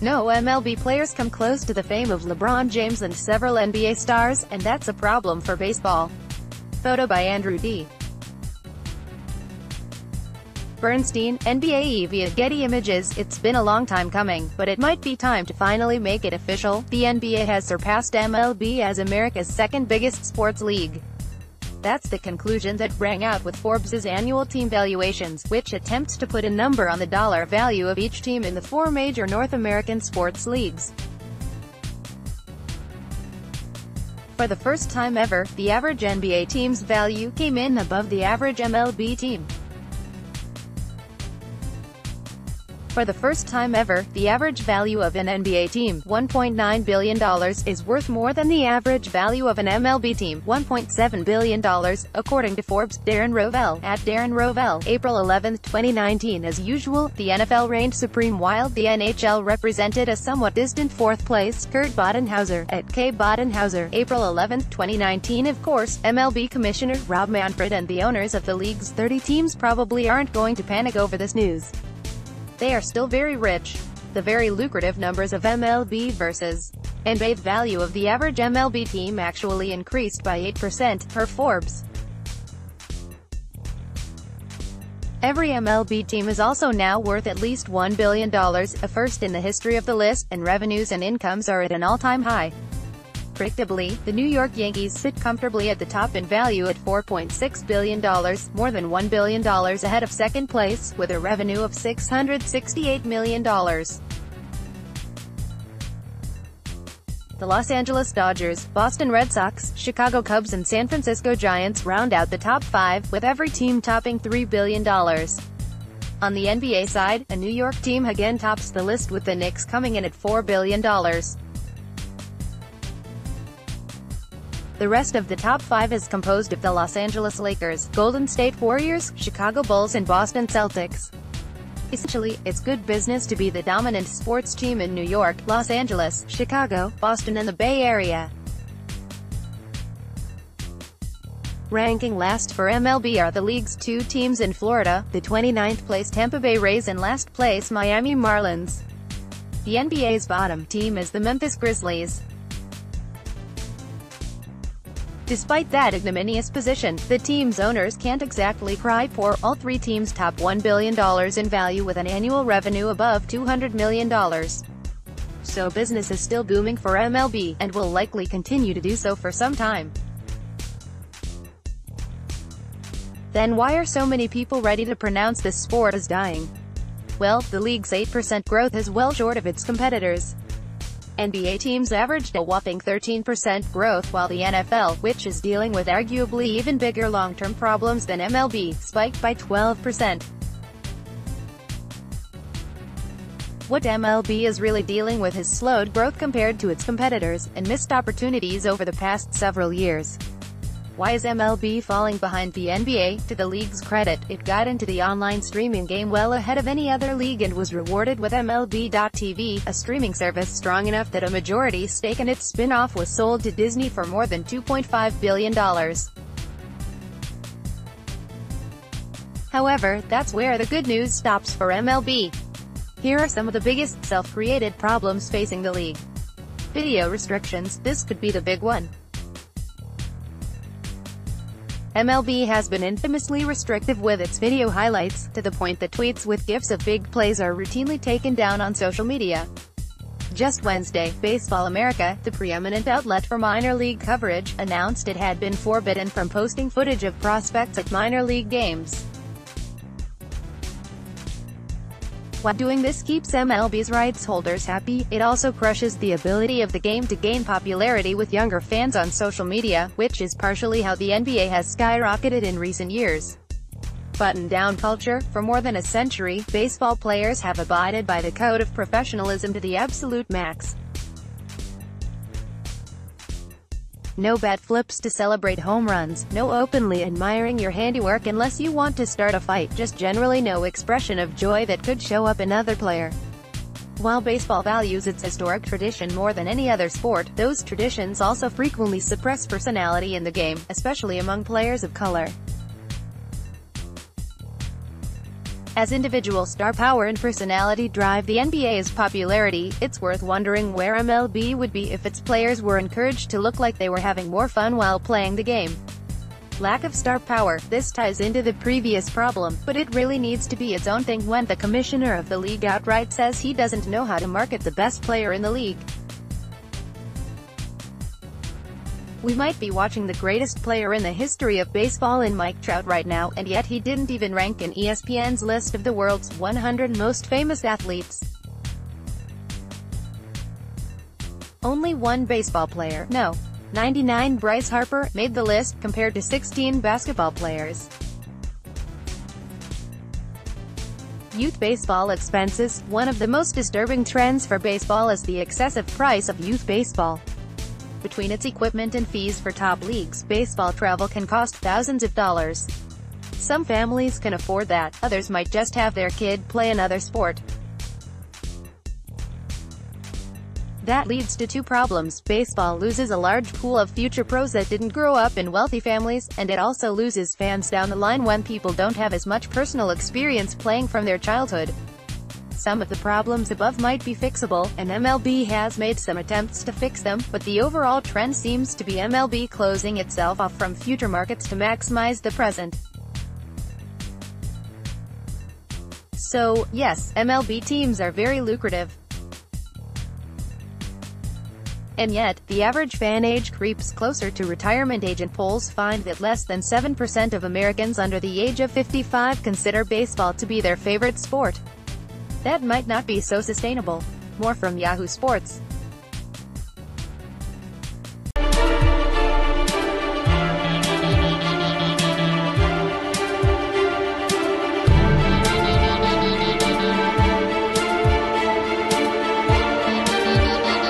No MLB players come close to the fame of LeBron James and several NBA stars, and that's a problem for baseball. Photo by Andrew D. Bernstein, NBAE via Getty Images. It's been a long time coming, but it might be time to finally make it official. The NBA has surpassed MLB as America's second biggest sports league. That's the conclusion that rang out with Forbes' annual team valuations, which attempts to put a number on the dollar value of each team in the four major North American sports leagues. For the first time ever, the average NBA team's value came in above the average MLB team. For the first time ever, the average value of an NBA team, $1.9 billion, is worth more than the average value of an MLB team, $1.7 billion, according to Forbes. Darren Rovell, at Darren Rovell, April 11, 2019. As usual, the NFL reigned supreme while the NHL represented a somewhat distant fourth place. Kurt Bodenhauser, at K. Bodenhauser, April 11, 2019. Of course, MLB Commissioner Rob Manfred and the owners of the league's 30 teams probably aren't going to panic over this news. They are still very rich. The very lucrative numbers of MLB versus NBA value of the average MLB team actually increased by 8%, per Forbes. Every MLB team is also now worth at least $1 billion, a first in the history of the list, and revenues and incomes are at an all-time high. Predictably, the New York Yankees sit comfortably at the top in value at $4.6 billion, more than $1 billion ahead of second place, with a revenue of $668 million. The Los Angeles Dodgers, Boston Red Sox, Chicago Cubs and San Francisco Giants round out the top five, with every team topping $3 billion. On the NBA side, a New York team again tops the list, with the Knicks coming in at $4 billion. The rest of the top five is composed of the Los Angeles Lakers, Golden State Warriors, Chicago Bulls and Boston Celtics. Essentially, it's good business to be the dominant sports team in New York, Los Angeles, Chicago, Boston and the Bay Area. Ranking last for MLB are the league's two teams in Florida, the 29th place Tampa Bay Rays and last place Miami Marlins. The NBA's bottom team is the Memphis Grizzlies. Despite that ignominious position, the team's owners can't exactly cry poor. All three teams top $1 billion in value with an annual revenue above $200 million. So business is still booming for MLB, and will likely continue to do so for some time. Then why are so many people ready to pronounce this sport as dying? Well, the league's 8% growth is well short of its competitors. NBA teams averaged a whopping 13% growth, while the NFL, which is dealing with arguably even bigger long-term problems than MLB, spiked by 12%. What MLB is really dealing with is slowed growth compared to its competitors, and missed opportunities over the past several years. Why is MLB falling behind the NBA? To the league's credit, it got into the online streaming game well ahead of any other league and was rewarded with MLB.TV, a streaming service strong enough that a majority stake in its spin-off was sold to Disney for more than $2.5 billion. However, that's where the good news stops for MLB. Here are some of the biggest self-created problems facing the league. Video restrictions. This could be the big one. MLB has been infamously restrictive with its video highlights, to the point that tweets with GIFs of big plays are routinely taken down on social media. Just Wednesday, Baseball America, the preeminent outlet for minor league coverage, announced it had been forbidden from posting footage of prospects at minor league games. While doing this keeps MLB's rights holders happy, it also crushes the ability of the game to gain popularity with younger fans on social media, which is partially how the NBA has skyrocketed in recent years. Button-down culture. For more than a century, baseball players have abided by the code of professionalism to the absolute max. No bat flips to celebrate home runs, no openly admiring your handiwork unless you want to start a fight, just generally no expression of joy that could show up in another player. While baseball values its historic tradition more than any other sport, those traditions also frequently suppress personality in the game, especially among players of color. As individual star power and personality drive the NBA's popularity, it's worth wondering where MLB would be if its players were encouraged to look like they were having more fun while playing the game. Lack of star power. This ties into the previous problem, but it really needs to be its own thing when the commissioner of the league outright says he doesn't know how to market the best player in the league. We might be watching the greatest player in the history of baseball in Mike Trout right now, and yet he didn't even rank in ESPN's list of the world's 100 most famous athletes. Only one baseball player, no, 99 Bryce Harper, made the list, compared to 16 basketball players. Youth baseball expenses. One of the most disturbing trends for baseball is the excessive price of youth baseball. Between its equipment and fees for top leagues, baseball travel can cost thousands of dollars. Some families can afford that, others might just have their kid play another sport. That leads to two problems. Baseball loses a large pool of future pros that didn't grow up in wealthy families, and it also loses fans down the line when people don't have as much personal experience playing from their childhood. Some of the problems above might be fixable, and MLB has made some attempts to fix them, but the overall trend seems to be MLB closing itself off from future markets to maximize the present. So, yes, MLB teams are very lucrative. And yet, the average fan age creeps closer to retirement age, and polls find that less than 7% of Americans under the age of 55 consider baseball to be their favorite sport. That might not be so sustainable. More from Yahoo Sports.